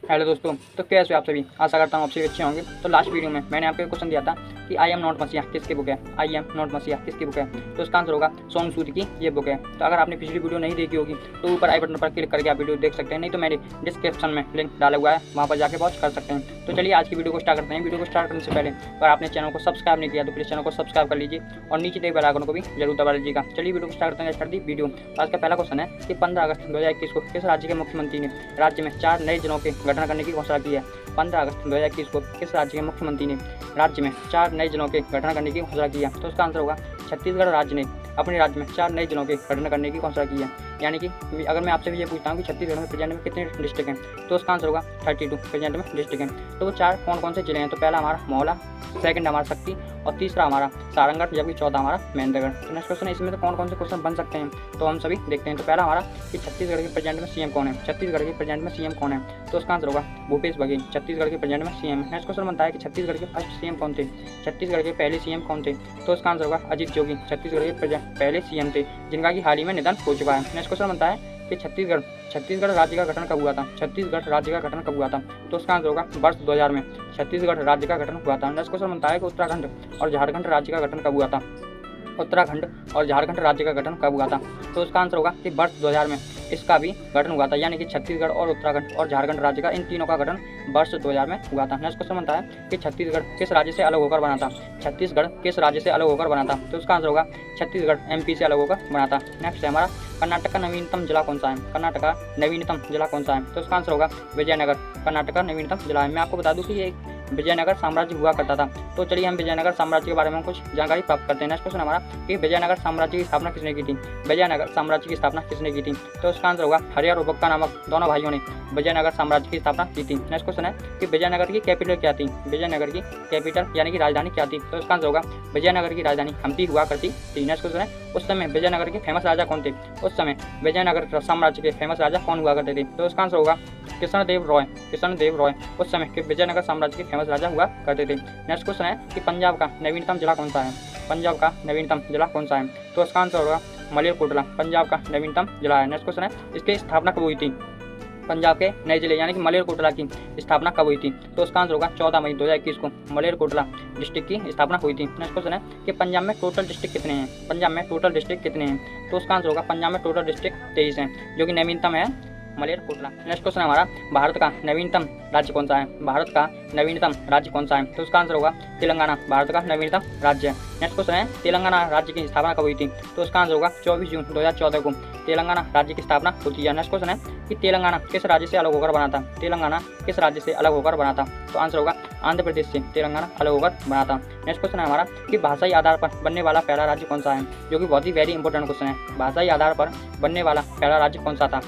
Hello दोस्तों, तो कैसे हो आप सभी। आशा करता हूँ आप सभी अच्छे होंगे। तो लास्ट वीडियो में मैंने आपको क्वेश्चन दिया था कि आई एम नॉट मसीहा किसकी बुक है। आई एम नॉट मसीहा किसकी बुक है, तो इसका आंसर होगा सोनू सूद की ये बुक है। तो अगर आपने पिछली वीडियो नहीं देखी होगी तो ऊपर आई बटन पर क्लिक करके आप वीडियो देख सकते हैं, नहीं तो मेरे डिस्क्रिप्शन में लिंक डाला हुआ है, वहाँ पर जाकर वॉच कर सकते हैं। तो चलिए आज की वीडियो को स्टार्ट करते हैं। वीडियो को स्टार्ट करने से पहले अगर आपने चैनल को सब्सक्राइब नहीं किया तो प्लीज़ चैनल को सब्सक्राइब कर लीजिए और नीचे दिए बेल आइकन को भी जरूर दबा लीजिएगा। चलिए वीडियो को स्टार्ट करते हैं। Start the video. आज का पहला क्वेश्चन है कि 15 अगस्त 2021 को किस राज्य के मुख्यमंत्री ने राज्य में 4 नए जिलों के गठन करने की घोषणा की है। 15 अगस्त 2021 को किस राज्य के मुख्यमंत्री ने राज्य में 4 नए जिलों के गठन करने की घोषणा की है, तो उसका आंसर होगा छत्तीसगढ़ राज्य ने अपने राज्य में 4 नए जिलों के गठन करने की घोषणा की है। यानी कि अगर मैं आपसे भी ये पूछता हूँ कि छत्तीसगढ़ में प्रेजेंट में कितने डिस्ट्रिक्ट हैं, तो उसका आंसर होगा 32 प्रेजेंट में डिस्ट्रिक्ट हैं। तो वो 4 कौन कौन से जिले हैं, तो पहला हमारा मौला, सेकंड हमारा शक्ति और तीसरा हमारा सारंगढ़, जबकि चौथा हमारा महेंद्रगढ़। तो नेक्स्ट क्वेश्चन है इसमें तो कौन कौन से क्वेश्चन बन सकते हैं, तो हम सभी देखते हैं। तो पहला हमारा कि छत्तीसगढ़ के प्रेजेंट में सीएम कौन है। छत्तीसगढ़ के प्रेजेंट में सीएम कौन है, तो उसका आंसर होगा भूपेश बघेल छत्तीसगढ़ के प्रेजेंट में सीएम है। नेक्स्ट क्वेश्चन बनता है कि छत्तीसगढ़ के फर्स्ट सीएम कौन थे, छत्तीसगढ़ के पहले सीएम कौन थे, तो उसका आंसर होगा अजीत जोगी छत्तीसगढ़ के पहले सीएम थे, जिनका कि हाल ही में निधन हो चुका है। नेक्स्ट क्वेश्चन बनता है कि छत्तीसगढ़ राज्य का गठन कब हुआ था। छत्तीसगढ़ राज्य का गठन कब हुआ था, तो उसका आंसर होगा वर्ष 2000 में छत्तीसगढ़ राज्य का गठन हुआ था। नेक्स्ट क्वेश्चन बनता है कि उत्तराखंड और झारखंड राज्य का गठन कब हुआ था। उत्तराखंड और झारखंड राज्य का गठन कब हुआ था, तो उसका आंसर होगा कि वर्ष 2000 में इसका भी गठन हुआ था। यानी कि छत्तीसगढ़ और उत्तराखंड और झारखंड राज्य का इन तीनों का गठन वर्ष 2000 में हुआ था। नेक्स्ट क्वेश्चन बनता है कि छत्तीसगढ़ किस राज्य से अलग होकर बना था। छत्तीसगढ़ किस राज्य से अलग होकर बना था, तो उसका आंसर होगा छत्तीसगढ़ एमपी से अलग होकर बना था। नेक्स्ट है हमारा कर्नाटक का नवीनतम जिला कौन सा है। कर्नाटक का नवीनतम जिला कौन सा है, तो उसका आंसर होगा विजयनगर कर्नाटक का नवीनतम जिला है। मैं आपको बता दूं कि ये विजयनगर साम्राज्य हुआ करता था। तो चलिए हम विजयनगर साम्राज्य के बारे में कुछ जानकारी प्राप्त करते हैं। नेक्स्ट क्वेश्चन हमारा कि विजयनगर साम्राज्य की स्थापना किसने की थी। विजयनगर साम्राज्य की स्थापना किसने की थी, तो उसका आंसर होगा हरिहर और बुक्का नामक दोनों भाइयों ने विजयनगर साम्राज्य की स्थापना की थी। नेक्स्ट क्वेश्चन है कि विजयनगर की कैपिटल क्या थी। विजयनगर की कैपिटल यानी कि राजधानी क्या थी, तो उसका आंसर होगा विजयनगर की राजधानी हम्पी हुआ करती थी। नेक्स्ट क्वेश्चन है उस समय विजयनगर के फेमस राजा कौन थे। उस समय विजयनगर साम्राज्य के फेमस राजा कौन हुआ करते थे, तो उसका आंसर होगा कृष्णदेव रॉय उस समय के विजयनगर साम्राज्य के फेमस राजा हुआ करते थे। नेक्स्ट क्वेश्चन है कि पंजाब का नवीनतम जिला कौन सा है। पंजाब का नवीनतम जिला कौन सा है, तो उसका आंसर होगा मलेरकोटला पंजाब का नवीनतम जिला है। नेक्स्ट क्वेश्चन है इसकी स्थापना कब हुई थी। पंजाब के नए जिले यानी कि मलेरकोटला की स्थापना कब हुई थी, तो उसका आंसर होगा 14 मई 2021 को मलेरकोटला डिस्ट्रिक्ट की स्थापना हुई थी। नेक्स्ट क्वेश्चन है कि पंजाब में टोटल डिस्ट्रिक्ट कितने हैं। पंजाब में टोटल डिस्ट्रिक्ट कितने हैं, तो उसका आंसर होगा पंजाब में टोटल डिस्ट्रिक्ट 23 हैं, जो कि नवीनतम है मलेरकोटला। नेक्स्ट क्वेश्चन हमारा भारत का नवीनतम राज्य कौन सा है। भारत का नवीनतम राज्य कौन सा है, तो उसका आंसर होगा तेलंगाना भारत का नवीनतम राज्य है। नेक्स्ट क्वेश्चन है तेलंगाना राज्य की स्थापना कब हुई थी, तो उसका आंसर होगा 24 जून 2014 को तेलंगाना राज्य की स्थापना होती है। नेक्स्ट क्वेश्चन है कि तेलंगाना किस राज्य से अलग होकर बना था। तेलंगाना किस राज्य से अलग होकर बना था, तो आंसर होगा आंध्र प्रदेश से तेलंगाना अलग होकर बना था। नेक्स्ट क्वेश्चन है हमारा कि भाषाई आधार पर बनने वाला पहला राज्य कौन सा है, जो कि बहुत ही वेरी इंपॉर्टेंट क्वेश्चन है। भाषाई आधार पर बनने वाला पहला राज्य कौन सा था।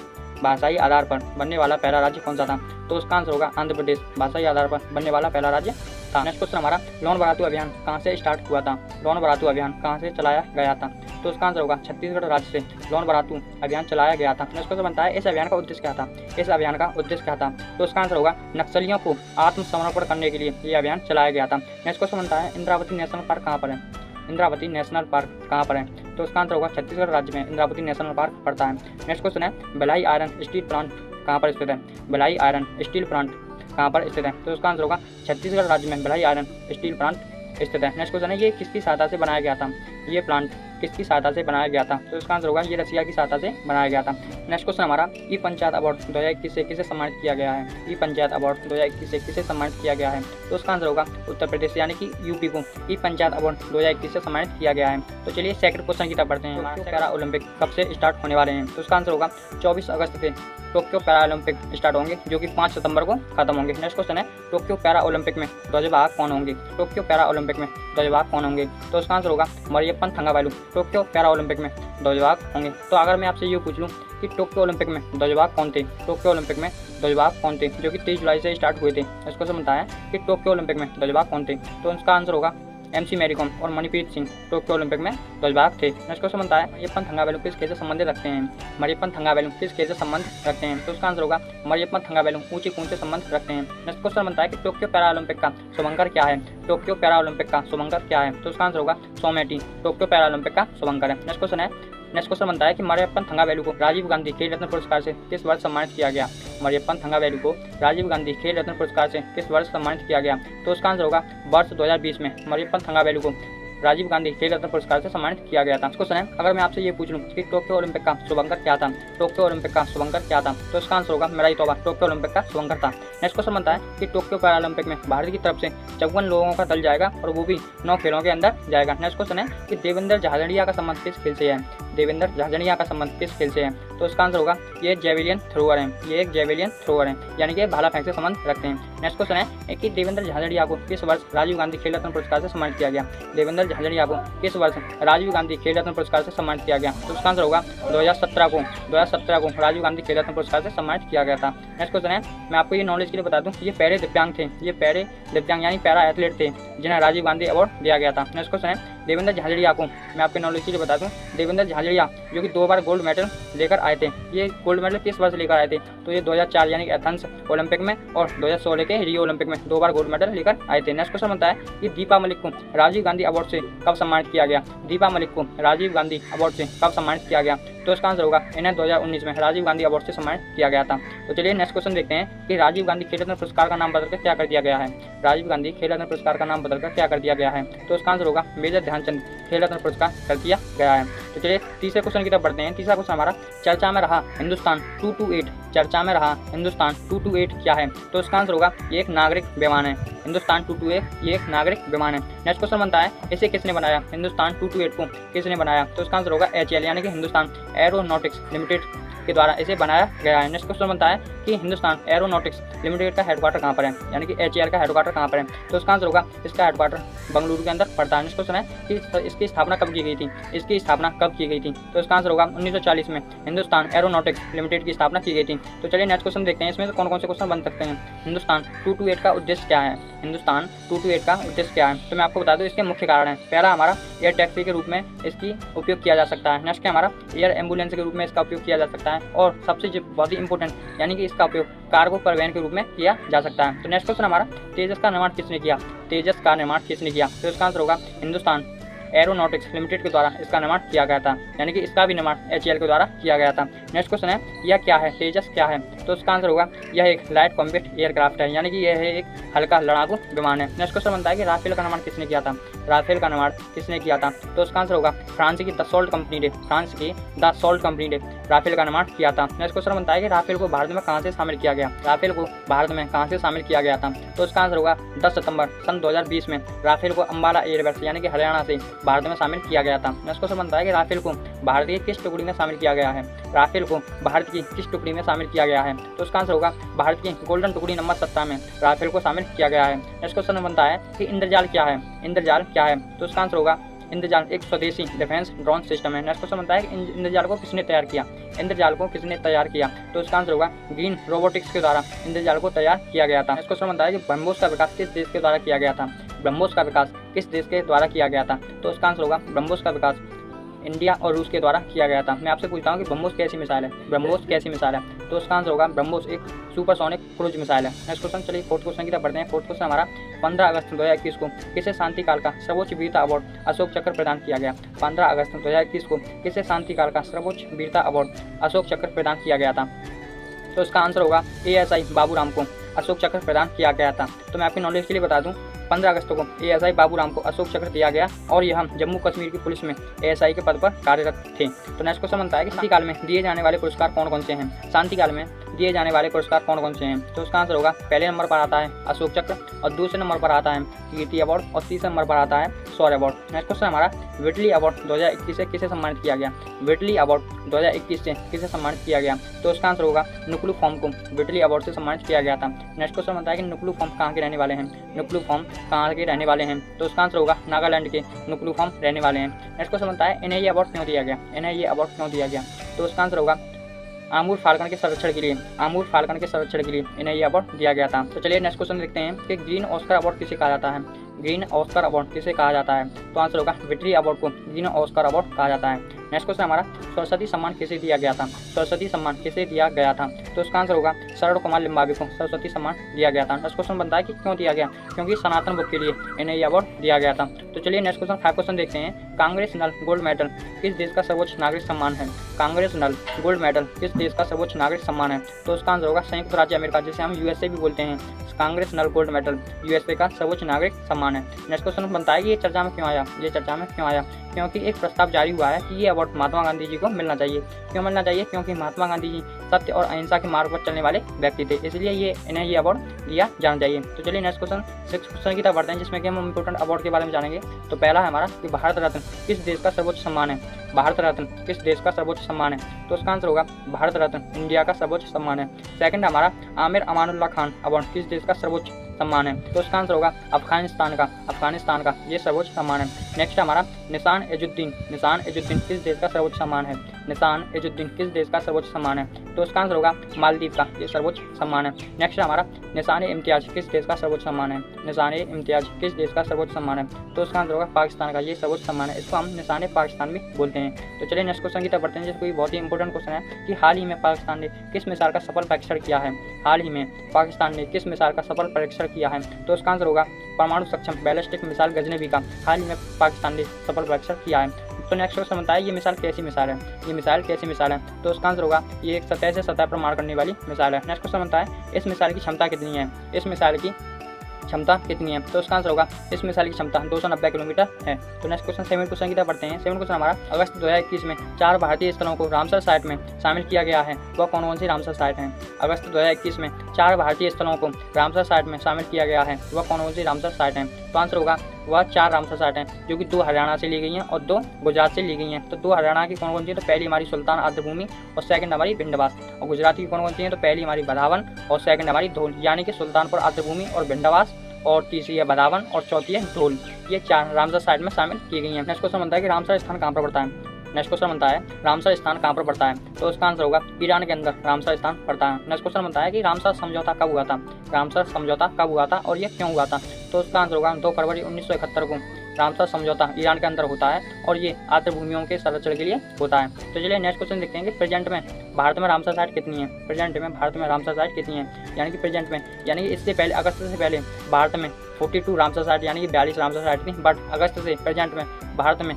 भाषाई आधार पर बनने वाला पहला राज्य कौन सा था, तो उसका आंसर होगा आंध्र प्रदेश भाषाई आधार पर बनने वाला पहला राज्य था। नेक्स्ट क्वेश्चन हमारा लोन बरातू अभियान कहाँ से स्टार्ट हुआ था। लोन बरातू अभियान कहाँ से चलाया गया था, तो उसका आंसर होगा छत्तीसगढ़ राज्य से लोन बरातू अभियान चलाया गया था। नेक्स्ट क्वेश्चन बनता है इस अभियान का उद्देश्य क्या था। इस अभियान का उद्देश्य क्या था, तो उसका आंसर होगा नक्सलियों को आत्मसमर्पण करने के लिए ये अभियान चलाया गया था। नेक्स्ट क्वेश्चन बनता है इंद्रावती नेशनल पार्क कहाँ पर है। इंद्रावती नेशनल पार्क कहाँ पर है, तो उसका आंसर होगा छत्तीसगढ़ राज्य में इंद्रावती नेशनल पार्क पड़ता है। नेक्स्ट क्वेश्चन है भिलाई आयरन स्टील प्लांट कहाँ पर स्थित है। भिलाई आयरन स्टील प्लांट कहाँ पर स्थित है, तो उसका आंसर होगा छत्तीसगढ़ राज्य में भिलाई आयरन स्टील प्लांट स्थित है। नेक्स्ट क्वेश्चन है ये किसकी सहायता से बनाया गया था। ये प्लांट किसकी सहायता से बनाया गया था, तो इसका आंसर होगा ये रसिया की सहायता से बनाया गया था। नेक्स्ट क्वेश्चन हमारा ई पंचायत अवार्ड 2021 से किसे सम्मानित किया गया है। ई पंचायत अवार्ड 2021 से किसे सम्मानित किया गया है, तो उसका आंसर होगा उत्तर प्रदेश यानी कि यूपी को ई पंचायत अवार्ड 2021 से सम्मानित किया गया है। तो चलिए सेकंड क्वेश्चन की तरफ बढ़ते हैं। हमारा पैरा ओलंपिक कब से स्टार्ट होने वाले हैं, तो उसका आंसर होगा 24 अगस्त से टोक्यो पैरा ओलंपिक स्टार्ट होंगे, जो कि 5 सितंबर को खत्म होंगे। नेक्स्ट क्वेश्चन है टोक्यो पैरा ओलंपिक में ध्वजवाहक कौन होंगे। टोक्यो पैरा ओलंपिक में ध्वजवाहक कौन होंगे, तो उसका आंसर होगा Mariyappan Thangavelu Tokyo para Olympic में ध्वजवाहक होंगे। तो अगर मैं आपसे ये पूछ लूँ कि टोक्यो ओलंपिक में ध्वजवाहक कौन थे, टोक्यो ओलंपिक में ध्वजवाहक कौन थे, जो कि 23 जुलाई से स्टार्ट हुए थे। इसको समझता है कि टोक्यो ओलंपिक में ध्वजवाहक कौन थे, तो उसका आंसर होगा MC मैरी कॉम और मणिप्रीत सिंह टोक्यो ओलंपिक में ध्वजवाहक थे। नेक्स्ट क्वेश्चन बनता है मरियप्पन थंगावेलु किस खेल से संबंधित रखते हैं। मरियप्पन थंगावेलु किस खेल से संबंध रखते हैं, तो उसका आंसर होगा मरियप्पन थंगावेलु ऊंची कूद से संबंध रखते हैं। नेक्स्ट क्वेश्चन बनता है कि टोक्यो पैरा ओलंपिक का शुभंकर क्या है। टोक्यो पैरा ओलंपिक का शुभंकर क्या है? तो इसका आंसर होगा सोमेटी, टोक्यो पैरा ओलंपिक का शुभंकर है। नेक्स्ट क्वेश्चन है, नेक्स्ट क्वेश्चन बनता है कि मरियप्पन थंगावेलु को राजीव गांधी खेल रत्न पुरस्कार से किस वर्ष सम्मानित किया गया? मरियप्पन थंगावेलु को राजीव गांधी खेल रत्न पुरस्कार से किस वर्ष सम्मानित किया गया? तो इसका आंसर होगा वर्ष 2020 में मरियप्पन थंगावेलु को राजीव गांधी खेल रत्न पुरस्कार से सम्मानित किया गया था। क्वेश्चन है, अगर मैं आपसे ये पूछ लूं कि टोक्यो ओलंपिक का शुभंकर क्या था? टोक्यो ओलंपिक का शुभंकर क्या था? तो इसका आंसर होगा मेरा ही तौबा, टोक्यो ओलंपिक का शुभंकर था। नेक्स्ट क्वेश्चन बनता है कि टोक्यो पैरालंपिक में भारत की तरफ से 54 लोगों का दल जाएगा और वो भी 9 खेलों के अंदर जाएगा। नेक्स्ट क्वेश्चन है कि देवेंद्र झाझड़िया का संबंध किस खेल से है? देवेंद्र झाझड़िया का संबंध किस खेल से है? तो इसका आंसर होगा ये जेवेलियन थ्रोअर है, ये एक जेवेलियन थ्रोअर है, यानी कि भाला फेंक से संबंध रखते हैं। नेक्स्ट क्वेश्चन है कि देवेंद्र झाझड़िया को किस वर्ष राजीव गांधी खेल रत्न पुरस्कार से सम्मानित किया गया? देवेंद्र झाझड़िया को किस वर्ष राजीव गांधी खेल रत्न पुरस्कार से सम्मानित किया गया? तो इसका आंसर होगा 2017 को राजीव गांधी खेल रत्न पुरस्कार से सम्मानित किया गया था। नेक्स्ट क्वेश्चन है, मैं आपको ये नॉलेज के लिए बता दूं, ये पैरे दिव्यांग थे, ये पैरे दिव्यांग यानी पैरा एथलीट थे जिन्हें राजीव गांधी अवार्ड दिया गया था। नेक्स्ट क्वेश्चन है, देवेंद्र झाझड़िया को मैं आपके नॉलेज के लिए बता दूं, देवेंद्र झाझड़िया जो कि 2 बार गोल्ड मेडल लेकर आए थे, ये गोल्ड मेडल किस वर्ष लेकर आए थे? तो ये 2004 यानी कि एथेंस ओलंपिक में और 2016 के रियो ओलंपिक में 2 बार गोल्ड मेडल लेकर आए थे। नेक्स्ट क्वेश्चन बनता है कि दीपा मलिक को राजीव गांधी अवार्ड से कब सम्मानित किया गया? दीपा मलिक को राजीव गांधी अवार्ड से कब सम्मानित किया गया? तो इसका आंसर होगा इन्हें 2019 में राजीव गांधी अवार्ड से सम्मानित किया गया था। तो चलिए नेक्स्ट क्वेश्चन देखते हैं कि राजीव गांधी खेल रत्न पुरस्कार का नाम बदलकर क्या कर दिया गया है? राजीव गांधी खेल रत्न पुरस्कार का नाम बदलकर क्या कर दिया गया है? तो इसका आंसर होगा मेजर ध्यानचंद खेल रत्न पुरस्कार कर दिया गया है। तो चलिए तीसरे क्वेश्चन की तरफ बढ़ते हैं। तीसरा क्वेश्चन हमारा, चर्चा में रहा हिंदुस्तान 228, चर्चा में रहा हिंदुस्तान 228 क्या है? तो इसका आंसर होगा ये एक नागरिक विमान है, हिंदुस्तान 228 ये एक नागरिक विमान है। नेक्स्ट क्वेश्चन बनता है, इसे किसने बनाया? हिंदुस्तान 228 को किसने बनाया? तो इसका आंसर होगा HAL यानी कि हिंदुस्तान एरोनॉटिक्स लिमिटेड के द्वारा इसे बनाया गया है। नेक्स्ट क्वेश्चन बनता है कि हिंदुस्तान एरोनॉटिक्स लिमिटेड का हेडक्वार्टर कहाँ पर है, यानी कि HAL का हेडक्वार्टर कहाँ पर है? तो इसका आंसर होगा इसका हेडक्वार्टर बंगलुरु के अंदर पड़ता है। नेक्स्ट क्वेश्चन है कि इसकी स्थापना कब की गई थी? इसकी स्थापना कब की गई थी? तो इसका आंसर होगा 1940 में हिंदुस्तान एरोनॉटिक्स लिमिटेड की स्थापना की गई थी। तो चलिए नेक्स्ट क्वेश्चन देखते हैं, इसमें से कौन कौन से क्वेश्चन बन सकते हैं। हिंदुस्तान 228 का उद्देश्य क्या है? हिंदुस्तान 228 का उद्देश्य क्या है? तो मैं आपको बता दूं इसके मुख्य कारण है। पहला हमारा एयर टैक्सी के रूप में इसकी उपयोग किया जा सकता है। नेक्स्ट हमारा एयर एम्बुलेंस के रूप में इसका उपयोग किया जा सकता है और सबसे बहुत ही इंपॉर्टेंट यानी कि इसका उपयोग कार्गो परिवहन के रूप में किया जा सकता है। तो नेक्स्ट क्वेश्चन हमारा, तेजस का निर्माण किसने किया? तेजस का निर्माण किसने किया? तो इसका आंसर होगा हिंदुस्तान एरोनॉटिक्स लिमिटेड के द्वारा इसका निर्माण किया गया था, यानी कि इसका भी निर्माण HAL के द्वारा किया गया था। नेक्स्ट क्वेश्चन है, यह क्या है? तेजस क्या है? तो इसका आंसर होगा यह एक लाइट कॉम्बैट एयरक्राफ्ट है, यानी कि यह एक हल्का लड़ाकू विमान है। नेक्स्ट क्वेश्चन बनता है कि राफेल का निर्माण किसने किया था? राफेल का निर्माण किसने किया था? तो इसका आंसर होगा फ्रांस की दसॉल्ट कंपनी ने, फ्रांस की दसॉल्ट कंपनी ने राफेल का निर्माण किया था। नेक्स्ट क्वेश्चन बनता है कि राफेल को भारत में कहाँ से शामिल किया गया? राफेल को भारत में कहाँ से शामिल किया गया था? तो इसका आंसर होगा 10 सितंबर सन 2020 में राफेल को अंबाला एयरबेस यानी कि हरियाणा से भारत में शामिल किया गया था। नेक्स्ट क्वेश्चन बनता है कि राफेल को भारत की किस टुकड़ी में शामिल किया गया है? राफेल को भारत की किस टुकड़ी में शामिल किया गया है? तो इसका आंसर होगा भारत की गोल्डन टुकड़ी नंबर 17 में राफेल को शामिल किया गया है। नेक्स्ट क्वेश्चन बनता है कि इंद्रजाल क्या है? इंद्रजाल क्या है? तो इसका आंसर होगा इंद्रजाल एक स्वदेशी डिफेंस ड्रोन सिस्टम है। नेक्स्ट क्वेश्चन बनता है कि इंद्रजाल को किसने तैयार किया? इंद्रजाल को किसने तैयार किया? तो इसका आंसर होगा ग्रीन रोबोटिक्स के द्वारा इंद्रजाल को तैयार किया गया था। नेक्स्ट क्वेश्चन बनता है कि ब्रह्मोस का विकास किस देश के द्वारा किया गया था? ब्रह्मोस का विकास किस देश के द्वारा किया गया था? तो इसका आंसर होगा ब्रह्मोस का विकास इंडिया और रूस के द्वारा किया गया था। मैं आपसे पूछता हूँ कि ब्रह्मोस कैसी मिसाइल है? ब्रह्मोस कैसी मिसाइल है? तो इसका आंसर होगा ब्रह्मोस एक सुपरसोनिक क्रूज मिसाइल है। नेक्स्ट क्वेश्चन, चलिए फोर्थ क्वेश्चन की तरफ बढ़ते हैं। फोर्थ क्वेश्चन हमारा, 15 अगस्त 2021 को किसे शांति काल का सर्वोच्च वीरता अवार्ड अशोक चक्र प्रदान किया गया? 15 अगस्त 2021 को किसे शांति काल का सर्वोच्च वीरता अवार्ड अशोक चक्र प्रदान किया गया था? तो इसका आंसर होगा ASI बाबूराम को अशोक चक्र प्रदान किया गया था। तो मैं आपकी नॉलेज के लिए बता दूं, 15 अगस्त को ASI बाबूराम को अशोक चक्र दिया गया और यह जम्मू कश्मीर की पुलिस में ASI के पद पर कार्यरत थे। तो नेक्स्ट क्वेश्चन बनता है कि शांति काल में दिए जाने वाले पुरस्कार कौन कौन से हैं? शांति काल में दिए जाने वाले पुरस्कार कौन कौन से हैं? तो उसका आंसर होगा पहले नंबर पर आता है अशोक चक्र और दूसरे नंबर पर आता है कीर्ति अवार्ड और तीसरे नंबर पर आता है शौर्य अवार्ड। नेक्स्ट क्वेश्चन हमारा, व्हिटली अवार्ड 2021 से किसे सम्मानित किया गया? व्हिटली अवार्ड 2021 से किसे सम्मानित किया गया? तो उसका आंसर होगा नुक्लू फॉर्म को व्हिटली अवार्ड से सम्मानित किया गया था। नेक्स्ट क्वेश्चन बनता है कि नुक्लू फॉर्म कहाँ के रहने वाले हैं? नुक्लू फॉर्म कहाँ के रहने वाले हैं? तो उसका आंसर होगा नागालैंड के नुक्लू फॉर्म रहने वाले हैं। नेक्स्ट क्वेश्चन बनता है इन्हें ये अवार्ड क्यों दिया गया? इन्हें ये अवार्ड क्यों दिया गया? तो उसका आंसर होगा आमूर फाल्कन के संरक्षण के लिए, आमूर फाल्कन के संरक्षण के लिए इन्हें ये अवार्ड दिया गया था। तो चलिए नेक्स्ट क्वेश्चन देखते हैं कि ग्रीन ऑस्कर अवार्ड किसे कहा जाता है? ग्रीन ऑस्कर अवार्ड किसे कहा जाता है? तो आंसर होगा व्हिटली अवार्ड को ग्रीन ऑस्कर अवार्ड कहा जाता है। नेक्स्ट क्वेश्चन हमारा सरस्वती सम्मान किसे दिया गया था, सरस्वती सम्मान किसे दिया गया था, तो उसका आंसर होगा शरण कुमार लिम्बावी को सरस्वती सम्मान दिया गया था। नेक्स्ट क्वेश्चन बनता है कि क्यों दिया गया, क्योंकि सनातन बुक के लिए इन्हें यह अवार्ड दिया गया था। तो चलिए नेक्स्ट क्वेश्चन 5 क्वेश्चन देखते हैं। कांग्रेसनल गोल्ड मेडल किस देश का सर्वोच्च नागरिक सम्मान है, कांग्रेसनल गोल्ड मेडल किस देश का सर्वोच्च नागरिक सम्मान है, तो उसका आंसर होगा संयुक्त राज्य अमेरिका, जिसे हम यूएसए भी बोलते हैं। कांग्रेसनल गोल्ड मेडल यूएसए का सर्वोच्च नागरिक सम्मान है। नेक्स्ट क्वेश्चन बनता है कि ये चर्चा में क्यों आया, ये चर्चा में क्यों आया, क्योंकि एक प्रस्ताव जारी हुआ है कि ये अवार्ड महात्मा गांधी जी को मिलना चाहिए। क्यों मिलना चाहिए, क्योंकि महात्मा गांधी जी सत्य और अहिंसा के मार्ग पर चलने वाले व्यक्ति थे, इसलिए इन्हें ये अवार्ड दिया जाना चाहिए। तो चलिए नेक्स्ट क्वेश्चन 6 क्वेश्चन की तरफ बढ़ते हैं, जिसमें कि हम इंपोर्टेंट अवार्ड के बारे में जानेंगे। तो पहला है हमारा कि भारत रत्न किस देश का सर्वोच्च सम्मान है, भारत रत्न किस देश का सर्वोच्च सम्मान है, तो उसका आंसर होगा भारत रत्न इंडिया का सर्वोच्च सम्मान है। सेकंड हमारा आमिर अमानुल्लाह खान अवार्ड किस देश का सर्वोच्च सम्मान है, तो उसका आंसर होगा अफगानिस्तान का ये सर्वोच्च सम्मान है। नेक्स्ट हमारा निशान एजुद्दीन किस देश का सर्वोच्च सम्मान है, निशान एजुद्दीन किस देश का सर्वोच्च सम्मान है, तो उसका आंसर होगा मालदीव का ये सर्वोच्च सम्मान है। नेक्स्ट हमारा निशान इम्तियाज किस देश का सर्वोच्च सम्मान है, निशान इम्तियाज किस देश का सर्वोच्च सम्मान है, तो उसका आंसर होगा पाकिस्तान का ये सर्वोच्च सम्मान है। इसको हम निशान पाकिस्तान भी बोलते हैं। तो चलिए नेक्स्ट क्वेश्चन की तरफ बढ़ते हैं, जिसको बहुत ही इंपॉर्टेंट क्वेश्चन है कि हाल ही में पाकिस्तान ने किस मिसाइल का सफल परीक्षण किया है, हाल ही में पाकिस्तान ने किस मिसाइल का सफल परीक्षण किया है, तो उसका आंसर होगा परमाणु सक्षम बैलिस्टिक मिसाइल गजनवी का हाल ही में पाकिस्तान ने सफल परीक्षण किया है। तो नेक्स्ट क्वेश्चन बनता है ये मिसाइल कैसी मिसाइल है, ये मिसाइल कैसी मिसाइल है, तो उसका आंसर होगा ये एक सतह से सतह पर मार करने वाली मिसाइल है। नेक्स्ट क्वेश्चन बनता है इस मिसाइल की क्षमता कितनी है, इस मिसाइल की क्षमता कितनी है, तो उसका आंसर होगा इस मिसाइल की क्षमता 290 किलोमीटर है। तो नेक्स्ट क्वेश्चन 7 क्वेश्चन की तरफ बढ़ते हैं। 7 क्वेश्चन हमारा अगस्त 2021 में 4 भारतीय स्थलों को रामसर साइट में शामिल किया गया है, वह कौन सी रामसर साइट है। अगस्त 2021 में 4 भारतीय स्थलों को रामसर साइट में शामिल किया गया है, वह कौन सी रामसर साइट है, तो आंसर होगा वह 4 रामसर साइट हैं, जो कि 2 हरियाणा से ली गई हैं और 2 गुजरात से ली गई हैं। तो 2 हरियाणा की कौन सी है, तो पहली हमारी सुल्तान आर्द्रभूमि और सेकंड हमारी भिंडवास, और गुजरात की कौन सी है, तो पहली हमारी बदावन और सेकंड हमारी धौल, यानी कि सुल्तानपुर आर्द्रभूमि और भिंडवास, और तीसरी है बदावन और चौथी है धौल। ये 4 रामसर साइट में शामिल की गई हैं। नेक्स्ट क्वेश्चन बनता है कि रामसर स्थान कहाँ पर पड़ता है, नेक्स्ट क्वेश्चन बनता है रामसर स्थान कहाँ पर पड़ता है, तो उसका आंसर होगा ईरान के अंदर रामसर स्थान पड़ता है। नेक्स्ट क्वेश्चन बनता है कि रामसर समझौता कब हुआ था, रामसर समझौता कब हुआ था और ये क्यों हुआ था, तो उसका आंसर होगा 2 फरवरी 1971 को रामसर समझौता ईरान के अंदर होता है और ये आर्द्रभूमियों के संरक्षण के लिए होता है। तो चलिए नेक्स्ट क्वेश्चन देखते हैं कि प्रेजेंट में भारत में रामसर साइट कितनी है, प्रेजेंट में भारत में रामसर साइट कितनी है, यानी कि प्रेजेंट में, यानी कि इससे पहले अगस्त से पहले भारत में 42 रामसर साइट यानी कि 42 रामसर साइट थी, बट अगस्त से प्रेजेंट में भारत में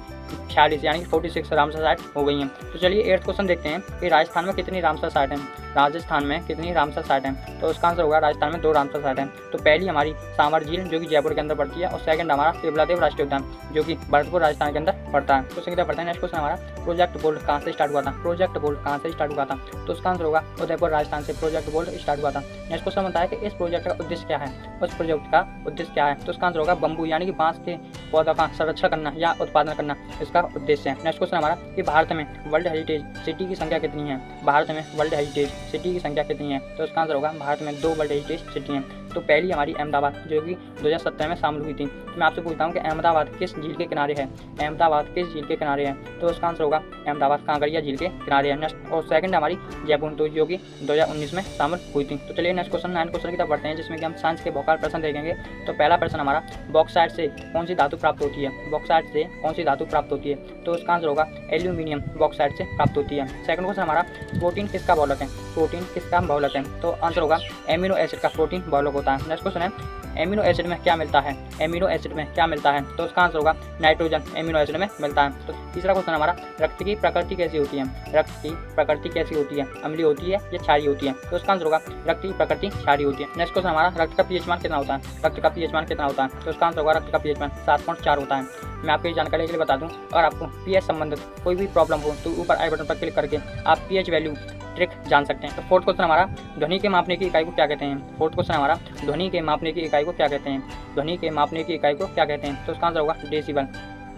46 यानी कि 46 रामसर साइट हो गई हैं। तो चलिए 8th क्वेश्चन देखते हैं कि राजस्थान में कितनी रामसर साइट हैं, राजस्थान में कितनी रामसर साइट हैं, तो उसका आंसर होगा राजस्थान में 2 रामसर साइट हैं। तो पहली हमारी सांवर झील जो कि जयपुर के अंदर पड़ती है, और सेकंड हमारा केवलादेव राष्ट्रीय उद्यान जो कि भरतपुर राजस्थान के अंदर पड़ता है। तो सीधा पढ़ते हैं। नेक्स्ट क्वेश्चन हमारा प्रोजेक्ट बोल्ट कहाँ से स्टार्ट हुआ था, प्रोजेक्ट बोल्ट कहाँ से स्टार्ट हुआ था, तो उसका आंसर होगा उदयपुर राजस्थान से प्रोजेक्ट बोल्ट स्टार्ट हुआ था। नेक्स्ट क्वेश्चन बनता है कि इस प्रोजेक्ट का उद्देश्य क्या है, उस प्रोजेक्ट का उद्देश्य क्या है, तो उसका आंसर होगा बम्बू यानी कि बांस के पौधों का संरक्षण करना या उत्पादन करना इसका उद्देश्य है। नेक्स्ट क्वेश्चन हमारा कि भारत में वर्ल्ड हेरिटेज सिटी की संख्या कितनी है, भारत में वर्ल्ड हेरिटेज सिटी की संख्या कितनी है, तो उसका आंसर होगा भारत में 2 वर्ल्ड हेरिटेज सिटी हैं। तो पहली हमारी अहमदाबाद जो कि 2017 में शामिल हुई थी। तो मैं आपसे पूछता हूँ कि अहमदाबाद किस झील के किनारे है, अहमदाबाद किस झील के किनारे है, तो उसका आंसर होगा अहमदाबाद कांकरिया झील के किनारे है। नेक्स्ट और सेकंड हमारी जयपुर तो जो कि 2019 में शामिल हुई थी। तो चलिए नेक्स्ट क्वेश्चन 9 क्वेश्चन की तरफ बढ़ते हैं, जिसमें कि हम साइंस के भौकाल प्रश्न देखेंगे। तो पहला प्रश्न हमारा बॉक्साइट से कौन सी धातु प्राप्त होती है, बॉक्साइट से कौन सी धातु प्राप्त होती है, तो उसका आंसर होगा एल्यूमिनियम बॉक्साइट से प्राप्त होती है। सेकंड क्वेश्चन हमारा प्रोटीन किसका बहुलक है, प्रोटीन किसका बहुलक है, तो आंसर होगा एमिनो एसिड का प्रोटीन बहुलक होता है। नेक्स्ट क्वेश्चन है एमिनो एसिड में क्या मिलता है, एमिनो एसिड में क्या मिलता है, तो उसका आंसर होगा नाइट्रोजन एमिनो एसिड में मिलता है। तो तीसरा क्वेश्चन हमारा रक्त की प्रकृति कैसी होती है, रक्त की प्रकृति कैसी होती है, अम्लीय होती है या क्षारीय होती है, तो उसका आंसर होगा रक्त की प्रकृति क्षारीय होती है। नेक्स्ट क्वेश्चन हमारा रक्त का पीएच मान कितना होता है, रक्त का पीएच मान कितना होता है, तो उसका आंसर होगा रक्त का पीएच मान 7.4 होता है। मैं आपको जानकारी के लिए बता दूं, अगर आपको पीएच संबंधित कोई भी प्रॉब्लम हो तो ऊपर आई बटन पर क्लिक करके आप पीएच वैल्यू ट्रिक जान सकते हैं। तो फोर्थ क्वेश्चन हमारा ध्वनि के मापने की इकाई को क्या कहते हैं, फोर्थ क्वेश्चन हमारा ध्वनि के मापने की इकाई को क्या कहते हैं, ध्वनि के मापने की इकाई को क्या कहते हैं, तो उसका आंसर होगा डेसिबल,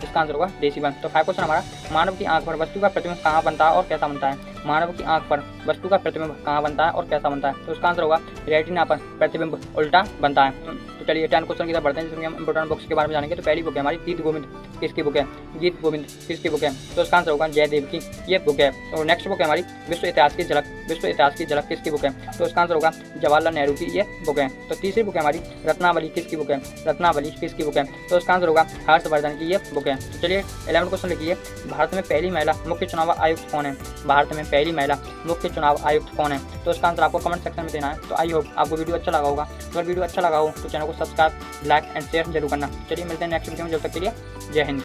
इसका आंसर होगा डेसिबल। तो 5 क्वेश्चन हमारा मानव की आंख पर वस्तु का प्रतिबिंब कहाँ बनता है और कैसा बनता है, मानव की आंख पर वस्तु का प्रतिबिंब कहाँ बनता है और कैसा बनता है? तो इसका आंसर होगा रेटिना पर प्रतिबिंब उल्टा बनता है। तो चलिए 10 क्वेश्चन की तरफ बढ़ते हैं, जिसमें हम इंपोर्टेंट बुक्स के बारे में जानेंगे। तो पहली बुक है हमारी गीत गोविंद, किसकी बुक है? गीत गोविंद किसकी बुक है? तो इसका आंसर होगा जयदेव की ये बुक है। और नेक्स्ट बुक है हमारी विश्व इतिहास की झलक, विश्व इतिहास की झलक किसकी बुक है? तो इसका आंसर होगा जवाहरलाल नेहरू की ये बुक है। तो तीसरी बुक है हमारी रत्नावली, किसकी बुक है? रत्नावली किसकी बुक है? तो इसका आंसर होगा हर्षवर्धन की ये बुक है। तो चलिए 11 क्वेश्चन लिखिए, भारत में पहली महिला मुख्य चुनाव आयुक्त कौन है? भारत में पहली महिला मुख्य चुनाव आयुक्त कौन है? तो इसका आंसर आपको कमेंट सेक्शन में देना है। तो आई होप आपको वीडियो अच्छा लगा होगा। अगर वीडियो अच्छा लगा हो तो चैनल को सब्सक्राइब, लाइक एंड शेयर जरूर करना। चलिए मिलते हैं नेक्स्ट वीडियो में, जब तक के लिए जय हिंद।